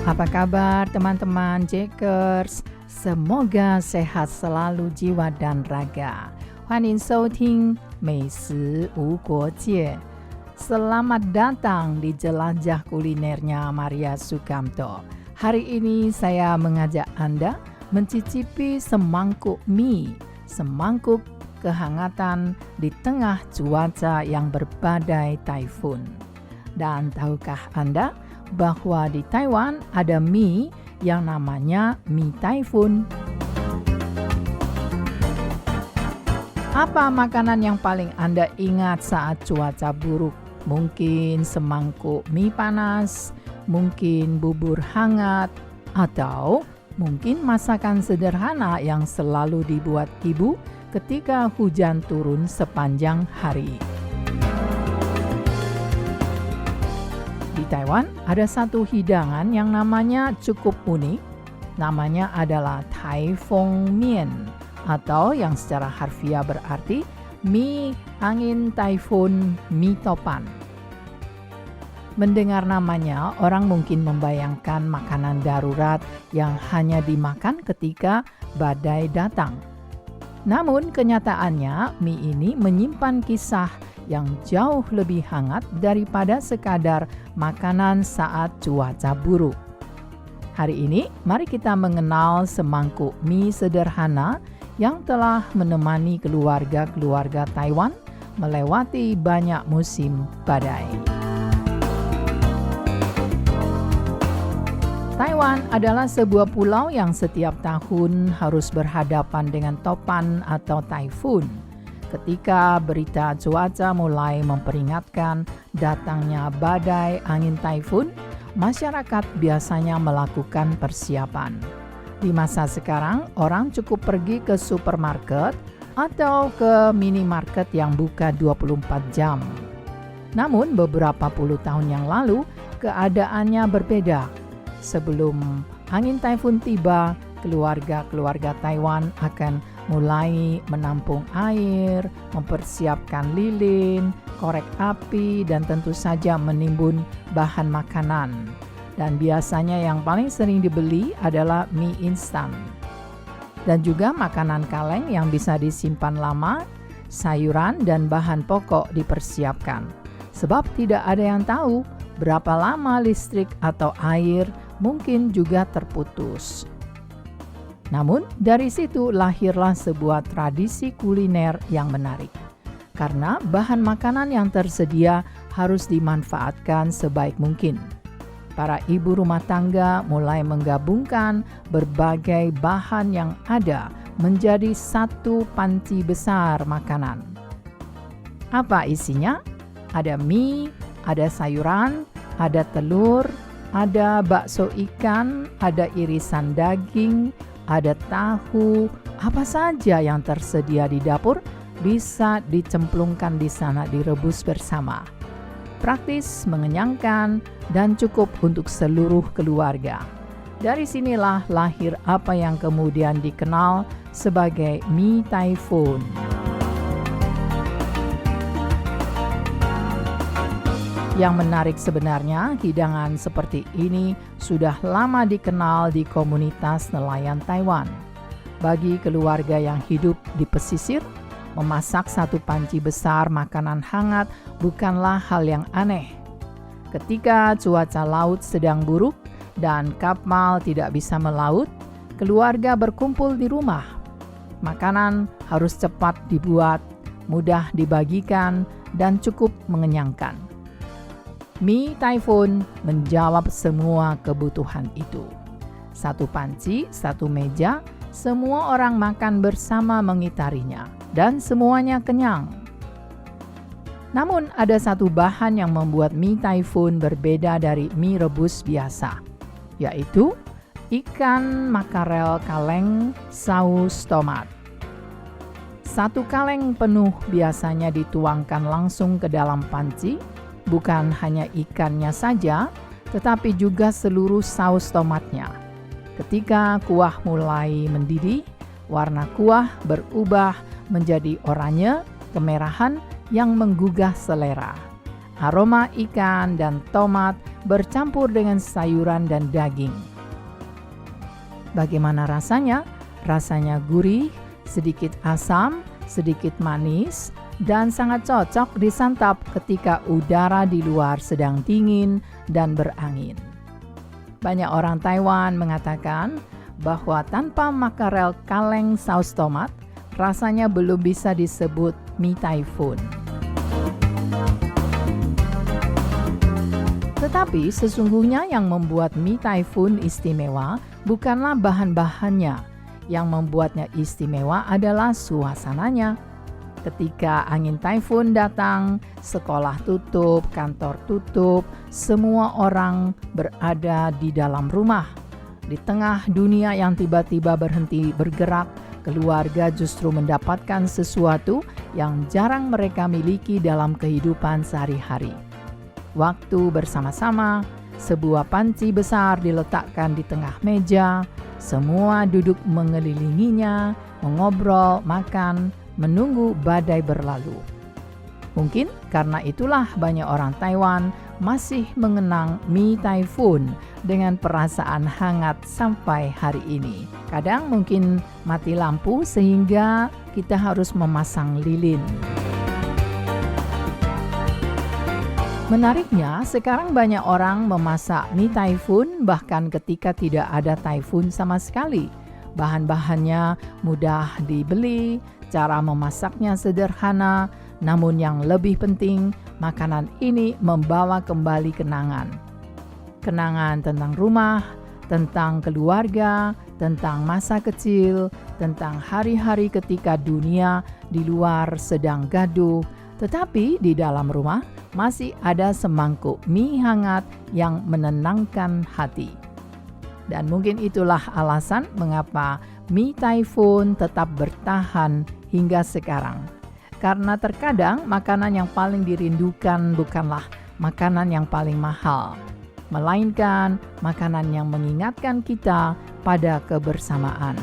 Apa kabar teman-teman Jackers? Semoga sehat selalu jiwa dan raga. 欢迎收听美食无国界. Selamat datang di jelajah kulinernya Maria Sukamto. Hari ini saya mengajak Anda mencicipi semangkuk mie, semangkuk kehangatan di tengah cuaca yang berbadai taifun. Dan tahukah Anda bahwa di Taiwan ada mie yang namanya mie taifun? Apa makanan yang paling Anda ingat saat cuaca buruk? Mungkin semangkuk mie panas, mungkin bubur hangat, atau mungkin masakan sederhana yang selalu dibuat ibu ketika hujan turun sepanjang hari. Di Taiwan ada satu hidangan yang namanya cukup unik. Namanya adalah Taifeng Mian, atau yang secara harfiah berarti mie angin taifun mie topan. Mendengar namanya, orang mungkin membayangkan makanan darurat yang hanya dimakan ketika badai datang. Namun kenyataannya mie ini menyimpan kisah yang jauh lebih hangat daripada sekadar makanan saat cuaca buruk. Hari ini, mari kita mengenal semangkuk mie sederhana yang telah menemani keluarga-keluarga Taiwan melewati banyak musim badai. Taiwan adalah sebuah pulau yang setiap tahun harus berhadapan dengan topan atau taifun. Ketika berita cuaca mulai memperingatkan datangnya badai angin taifun, masyarakat biasanya melakukan persiapan. Di masa sekarang, orang cukup pergi ke supermarket atau ke minimarket yang buka 24 jam. Namun beberapa puluh tahun yang lalu, keadaannya berbeda. Sebelum angin taifun tiba, keluarga-keluarga Taiwan akan mulai menampung air, mempersiapkan lilin, korek api, dan tentu saja menimbun bahan makanan. Dan biasanya yang paling sering dibeli adalah mie instan. Dan juga makanan kaleng yang bisa disimpan lama, sayuran dan bahan pokok dipersiapkan. Sebab tidak ada yang tahu berapa lama listrik atau air mungkin juga terputus. Namun dari situ lahirlah sebuah tradisi kuliner yang menarik. Karena bahan makanan yang tersedia harus dimanfaatkan sebaik mungkin. Para ibu rumah tangga mulai menggabungkan berbagai bahan yang ada menjadi satu panci besar makanan. Apa isinya? Ada mie, ada sayuran, ada telur, ada bakso ikan, ada irisan daging, ada tahu, apa saja yang tersedia di dapur bisa dicemplungkan di sana direbus bersama. Praktis, mengenyangkan, dan cukup untuk seluruh keluarga. Dari sinilah lahir apa yang kemudian dikenal sebagai mie taifun. Yang menarik sebenarnya, hidangan seperti ini sudah lama dikenal di komunitas nelayan Taiwan. Bagi keluarga yang hidup di pesisir, memasak satu panci besar makanan hangat bukanlah hal yang aneh. Ketika cuaca laut sedang buruk dan kapal tidak bisa melaut, keluarga berkumpul di rumah. Makanan harus cepat dibuat, mudah dibagikan, dan cukup mengenyangkan. Mie taifun menjawab semua kebutuhan itu. Satu panci, satu meja, semua orang makan bersama mengitarinya, dan semuanya kenyang. Namun ada satu bahan yang membuat mie taifun berbeda dari mie rebus biasa, yaitu ikan makarel kaleng saus tomat. Satu kaleng penuh biasanya dituangkan langsung ke dalam panci, bukan hanya ikannya saja, tetapi juga seluruh saus tomatnya. Ketika kuah mulai mendidih, warna kuah berubah menjadi oranye, kemerahan yang menggugah selera. Aroma ikan dan tomat bercampur dengan sayuran dan daging. Bagaimana rasanya? Rasanya gurih, sedikit asam, sedikit manis, dan sangat cocok disantap ketika udara di luar sedang dingin dan berangin. Banyak orang Taiwan mengatakan bahwa tanpa makarel kaleng saus tomat, rasanya belum bisa disebut mie Typhoon. Tetapi sesungguhnya yang membuat mie Typhoon istimewa bukanlah bahan-bahannya. Yang membuatnya istimewa adalah suasananya. Ketika angin Typhoon datang, sekolah tutup, kantor tutup, semua orang berada di dalam rumah. Di tengah dunia yang tiba-tiba berhenti bergerak, keluarga justru mendapatkan sesuatu yang jarang mereka miliki dalam kehidupan sehari-hari. Waktu bersama-sama, sebuah panci besar diletakkan di tengah meja, semua duduk mengelilinginya, mengobrol, makan, menunggu badai berlalu. Mungkin karena itulah banyak orang Taiwan masih mengenang mie Typhoon dengan perasaan hangat sampai hari ini. Kadang mungkin mati lampu sehingga kita harus memasang lilin. Menariknya, sekarang banyak orang memasak mie Typhoon bahkan ketika tidak ada Typhoon sama sekali. Bahan-bahannya mudah dibeli, cara memasaknya sederhana, namun yang lebih penting, makanan ini membawa kembali kenangan. Kenangan tentang rumah, tentang keluarga, tentang masa kecil, tentang hari-hari ketika dunia di luar sedang gaduh, tetapi di dalam rumah masih ada semangkuk mie hangat yang menenangkan hati. Dan mungkin itulah alasan mengapa mie Typhoon tetap bertahan hingga sekarang. Karena terkadang makanan yang paling dirindukan bukanlah makanan yang paling mahal, melainkan makanan yang mengingatkan kita pada kebersamaan.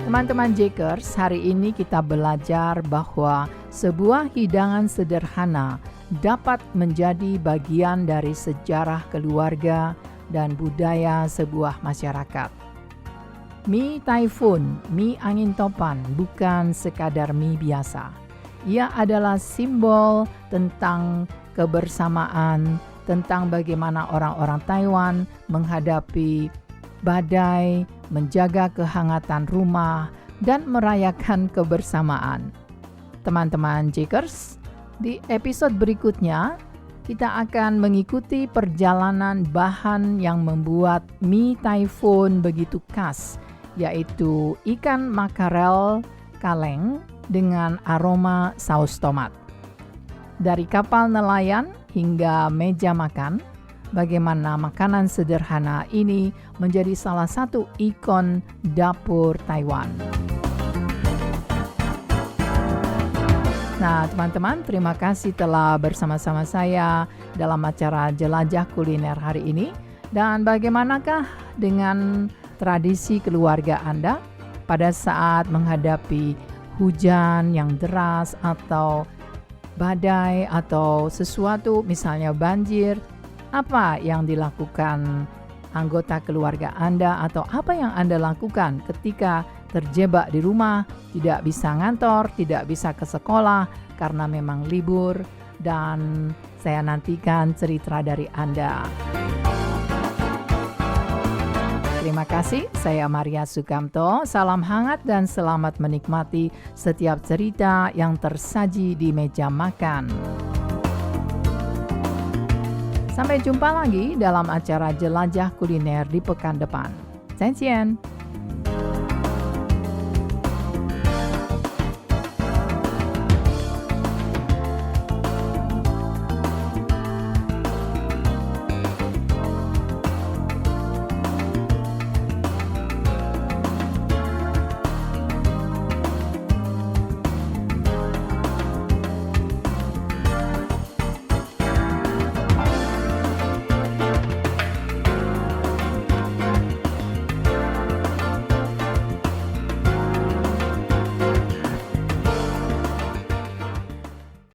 Teman-teman Jakers, hari ini kita belajar bahwa sebuah hidangan sederhana dapat menjadi bagian dari sejarah keluarga dan budaya sebuah masyarakat. Mie Typhoon, mie angin topan, bukan sekadar mie biasa. Ia adalah simbol tentang kebersamaan, tentang bagaimana orang-orang Taiwan menghadapi badai, menjaga kehangatan rumah, dan merayakan kebersamaan. Teman-teman Jakers, di episode berikutnya, kita akan mengikuti perjalanan bahan yang membuat mie Typhoon begitu khas, yaitu ikan makarel kaleng dengan aroma saus tomat. Dari kapal nelayan hingga meja makan, bagaimana makanan sederhana ini menjadi salah satu ikon dapur Taiwan. Nah, teman-teman, terima kasih telah bersama-sama saya dalam acara Jelajah Kuliner hari ini. Dan bagaimanakah dengan tradisi keluarga Anda pada saat menghadapi hujan yang deras atau badai atau sesuatu misalnya banjir? Apa yang dilakukan anggota keluarga Anda atau apa yang Anda lakukan ketika terjebak di rumah, tidak bisa ngantor, tidak bisa ke sekolah karena memang libur, dan saya nantikan cerita dari Anda. Terima kasih, saya Maria Sukamto. Salam hangat dan selamat menikmati setiap cerita yang tersaji di meja makan. Sampai jumpa lagi dalam acara Jelajah Kuliner di pekan depan. 再见。